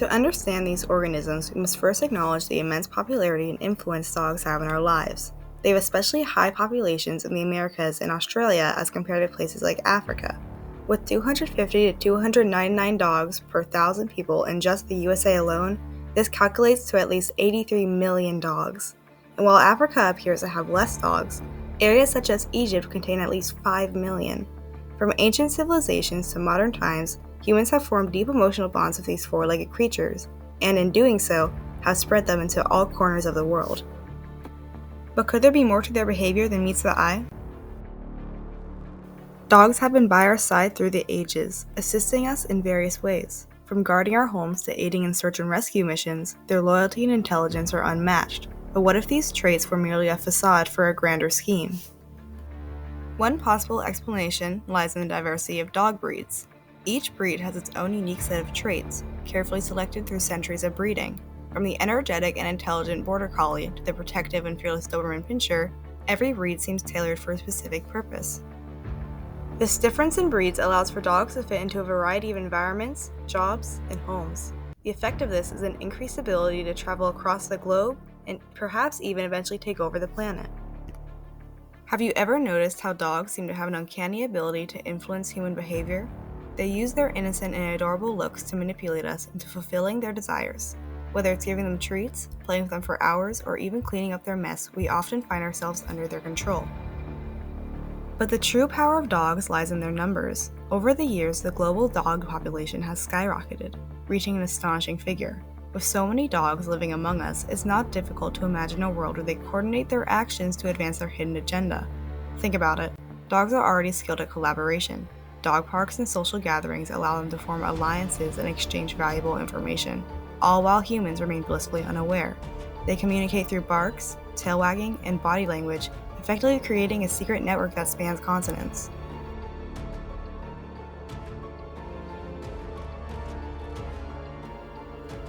To understand these organisms, we must first acknowledge the immense popularity and influence dogs have in our lives. They have especially high populations in the Americas and Australia as compared to places like Africa. With 250 to 299 dogs per 1,000 people in just the USA alone, this calculates to at least 83 million dogs. And while Africa appears to have less dogs, areas such as Egypt contain at least 5 million. From ancient civilizations to modern times, humans have formed deep emotional bonds with these four-legged creatures, and in doing so, have spread them into all corners of the world. But could there be more to their behavior than meets the eye? Dogs have been by our side through the ages, assisting us in various ways. From guarding our homes to aiding in search and rescue missions, their loyalty and intelligence are unmatched. But what if these traits were merely a facade for a grander scheme? One possible explanation lies in the diversity of dog breeds. Each breed has its own unique set of traits, carefully selected through centuries of breeding. From the energetic and intelligent border collie to the protective and fearless Doberman pinscher, every breed seems tailored for a specific purpose. This difference in breeds allows for dogs to fit into a variety of environments, jobs, and homes. The effect of this is an increased ability to travel across the globe and perhaps even eventually take over the planet. Have you ever noticed how dogs seem to have an uncanny ability to influence human behavior? They use their innocent and adorable looks to manipulate us into fulfilling their desires. Whether it's giving them treats, playing with them for hours, or even cleaning up their mess, we often find ourselves under their control. But the true power of dogs lies in their numbers. Over the years, the global dog population has skyrocketed, reaching an astonishing figure. With so many dogs living among us, it's not difficult to imagine a world where they coordinate their actions to advance their hidden agenda. Think about it. Dogs are already skilled at collaboration. Dog parks and social gatherings allow them to form alliances and exchange valuable information, all while humans remain blissfully unaware. They communicate through barks, tail wagging, and body language, effectively creating a secret network that spans continents.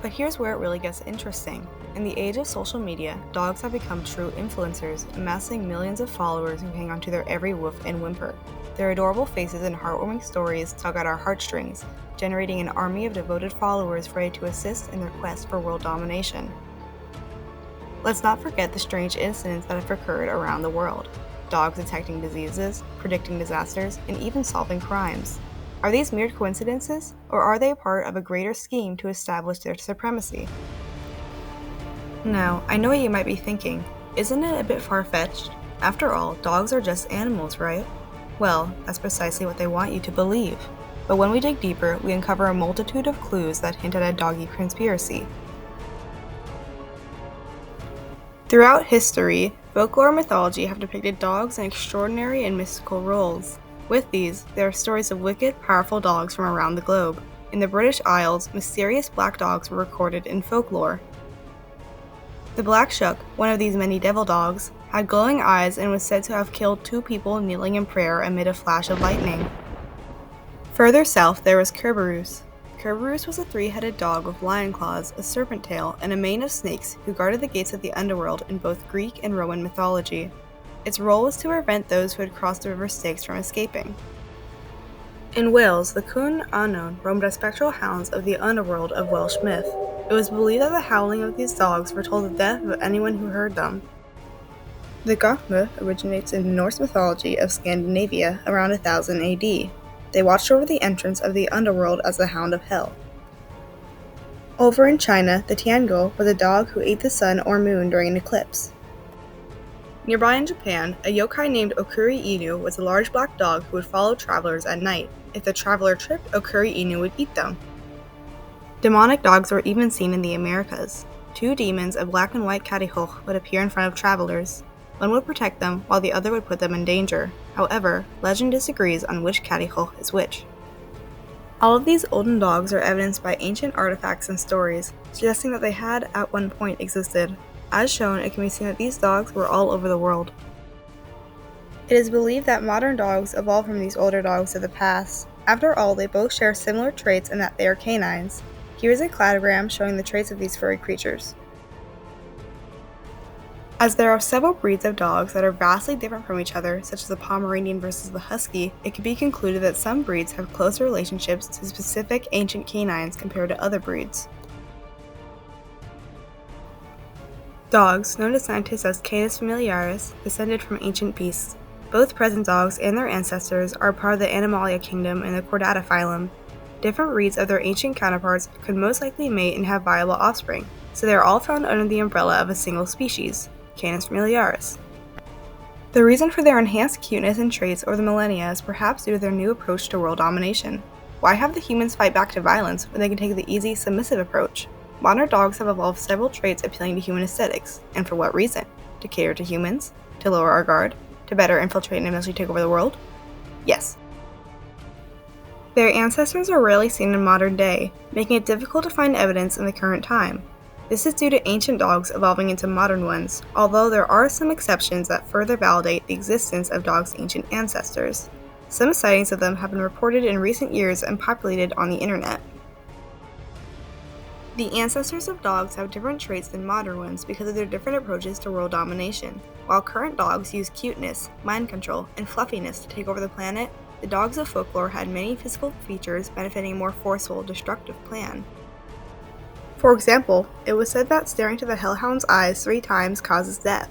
But here's where it really gets interesting. In the age of social media, dogs have become true influencers, amassing millions of followers who hang onto their every woof and whimper. Their adorable faces and heartwarming stories tug at our heartstrings, generating an army of devoted followers ready to assist in their quest for world domination. Let's not forget the strange incidents that have occurred around the world. Dogs detecting diseases, predicting disasters, and even solving crimes. Are these mere coincidences, or are they part of a greater scheme to establish their supremacy? Now, I know what you might be thinking. Isn't it a bit far-fetched? After all, dogs are just animals, right? Well, that's precisely what they want you to believe. But when we dig deeper, we uncover a multitude of clues that hint at a doggy conspiracy. Throughout history, folklore and mythology have depicted dogs in extraordinary and mystical roles. With these, there are stories of wicked, powerful dogs from around the globe. In the British Isles, mysterious black dogs were recorded in folklore. The Black Shuck, one of these many devil dogs, had glowing eyes and was said to have killed 2 people kneeling in prayer amid a flash of lightning. Further south, there was Kerberos. Kerberos was a 3-headed dog with lion claws, a serpent tail, and a mane of snakes who guarded the gates of the underworld in both Greek and Roman mythology. Its role was to prevent those who had crossed the river Styx from escaping. In Wales, the Cwn Annwn roamed as spectral hounds of the underworld of Welsh myth. It was believed that the howling of these dogs foretold the death of anyone who heard them. The Goth myth originates in Norse mythology of Scandinavia around 1000 AD. They watched over the entrance of the underworld as the Hound of Hell. Over in China, the Tiangou was a dog who ate the sun or moon during an eclipse. Nearby in Japan, a yokai named Okuri Inu was a large black dog who would follow travelers at night. If the traveler tripped, Okuri Inu would eat them. Demonic dogs were even seen in the Americas. 2 demons, a black and white catihoch, would appear in front of travelers. One would protect them, while the other would put them in danger. However, legend disagrees on which catihoch is which. All of these olden dogs are evidenced by ancient artifacts and stories, suggesting that they had at one point existed. As shown, it can be seen that these dogs were all over the world. It is believed that modern dogs evolved from these older dogs of the past. After all, they both share similar traits in that they are canines. Here is a cladogram showing the traits of these furry creatures. As there are several breeds of dogs that are vastly different from each other, such as the Pomeranian versus the Husky, it can be concluded that some breeds have closer relationships to specific ancient canines compared to other breeds. Dogs, known to scientists as Canis familiaris, descended from ancient beasts. Both present dogs and their ancestors are part of the Animalia kingdom in the Chordata phylum. Different breeds of their ancient counterparts could most likely mate and have viable offspring, so they are all found under the umbrella of a single species, Canis familiaris. The reason for their enhanced cuteness and traits over the millennia is perhaps due to their new approach to world domination. Why have the humans fight back to violence when they can take the easy, submissive approach? Modern dogs have evolved several traits appealing to human aesthetics, and for what reason? To cater to humans? To lower our guard? To better infiltrate and eventually take over the world? Yes. Their ancestors are rarely seen in modern day, making it difficult to find evidence in the current time. This is due to ancient dogs evolving into modern ones, although there are some exceptions that further validate the existence of dogs' ancient ancestors. Some sightings of them have been reported in recent years and populated on the internet. The ancestors of dogs have different traits than modern ones because of their different approaches to world domination. While current dogs use cuteness, mind control, and fluffiness to take over the planet, the dogs of folklore had many physical features benefiting a more forceful, destructive plan. For example, it was said that staring to the hellhound's eyes 3 times causes death.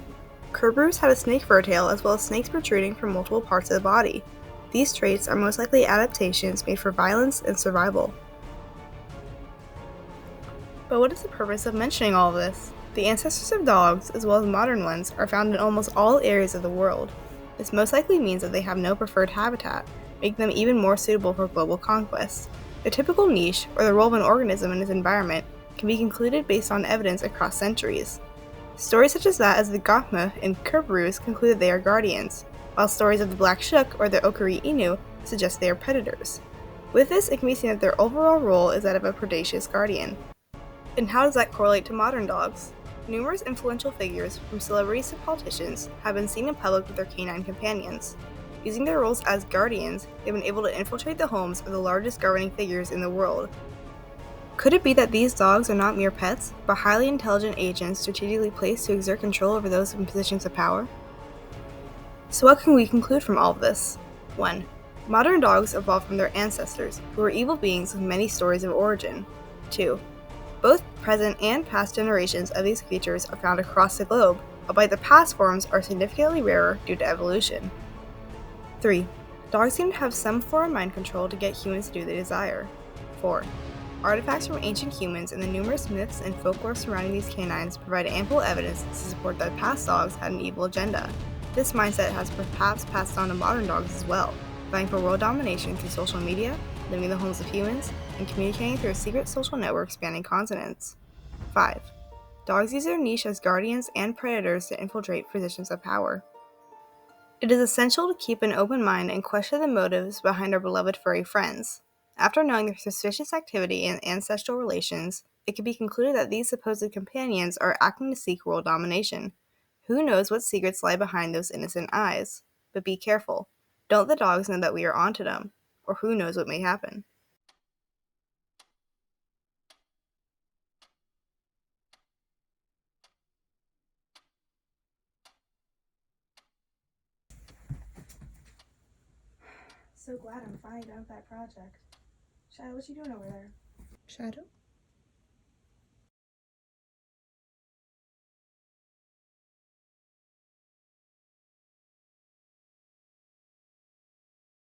Kerberos had a snake fur tail as well as snakes protruding from multiple parts of the body. These traits are most likely adaptations made for violence and survival. But what is the purpose of mentioning all of this? The ancestors of dogs, as well as modern ones, are found in almost all areas of the world. This most likely means that they have no preferred habitat, making them even more suitable for global conquest. The typical niche, or the role of an organism in its environment, can be concluded based on evidence across centuries. Stories such as that of the Gothma and Kerberos conclude that they are guardians, while stories of the Black Shook or the Okari Inu suggest they are predators. With this, it can be seen that their overall role is that of a predaceous guardian. And how does that correlate to modern dogs? Numerous influential figures, from celebrities to politicians, have been seen in public with their canine companions. Using their roles as guardians, they've been able to infiltrate the homes of the largest governing figures in the world. Could it be that these dogs are not mere pets, but highly intelligent agents strategically placed to exert control over those in positions of power? So what can we conclude from all of this? 1. Modern dogs evolved from their ancestors, who were evil beings with many stories of origin. 2. Both present and past generations of these creatures are found across the globe, albeit the past forms are significantly rarer due to evolution. 3. Dogs seem to have some form of mind control to get humans to do they desire. 4. Artifacts from ancient humans and the numerous myths and folklore surrounding these canines provide ample evidence to support that past dogs had an evil agenda. This mindset has perhaps passed on to modern dogs as well, vying for world domination through social media, living in the homes of humans, and communicating through a secret social network spanning continents. 5. Dogs use their niche as guardians and predators to infiltrate positions of power. It is essential to keep an open mind and question the motives behind our beloved furry friends. After knowing their suspicious activity and ancestral relations, it can be concluded that these supposed companions are acting to seek world domination. Who knows what secrets lie behind those innocent eyes? But be careful. Don't the dogs know that we are onto them? Or who knows what may happen? So glad I'm finally done with that project. Shadow, what you doing over there? Shadow?